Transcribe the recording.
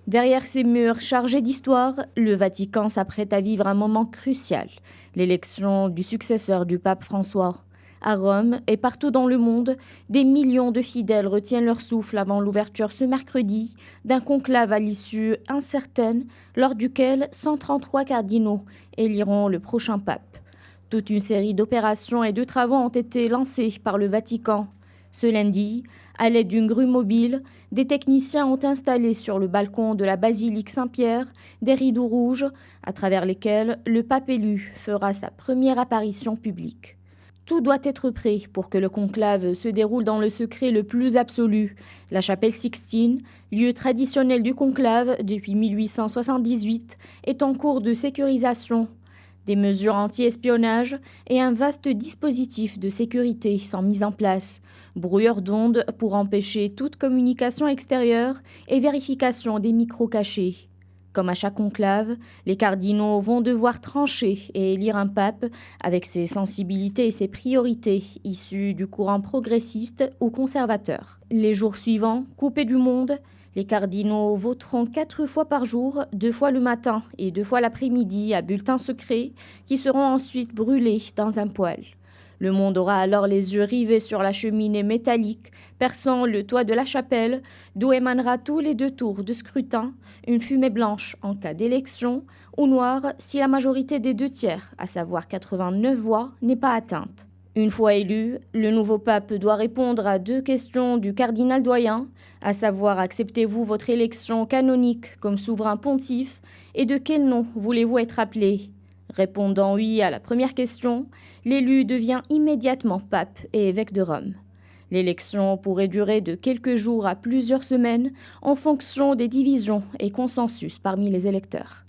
Derrière ces murs chargés d'histoire, le Vatican s'apprête à vivre un moment crucial, l'élection du successeur du pape François. À Rome et partout dans le monde, des millions de fidèles retiennent leur souffle avant l'ouverture ce mercredi d'un conclave à l'issue incertaine, lors duquel 133 cardinaux éliront le prochain pape. Toute une série d'opérations et de travaux ont été lancés par le Vatican. Ce lundi, à l'aide d'une grue mobile, des techniciens ont installé sur le balcon de la basilique Saint-Pierre des rideaux rouges à travers lesquels le pape élu fera sa première apparition publique. Tout doit être prêt pour que le conclave se déroule dans le secret le plus absolu. La chapelle Sixtine, lieu traditionnel du conclave depuis 1878, est en cours de sécurisation. Des mesures anti-espionnage et un vaste dispositif de sécurité sont mis en place. Brouilleurs d'ondes pour empêcher toute communication extérieure et vérification des micros cachés. Comme à chaque conclave, les cardinaux vont devoir trancher et élire un pape avec ses sensibilités et ses priorités issues du courant progressiste ou conservateur. Les jours suivants, coupés du monde, les cardinaux voteront 4 fois par jour, 2 fois le matin et 2 fois l'après-midi à bulletins secrets qui seront ensuite brûlés dans un poêle. Le monde aura alors les yeux rivés sur la cheminée métallique, perçant le toit de la chapelle, d'où émanera tous les 2 tours de scrutin, une fumée blanche en cas d'élection, ou noire si la majorité des 2 tiers, à savoir 89 voix, n'est pas atteinte. Une fois élu, le nouveau pape doit répondre à 2 questions du cardinal doyen, à savoir acceptez-vous votre élection canonique comme souverain pontife et de quel nom voulez-vous être appelé ? Répondant oui à la première question, l'élu devient immédiatement pape et évêque de Rome. L'élection pourrait durer de quelques jours à plusieurs semaines en fonction des divisions et consensus parmi les électeurs.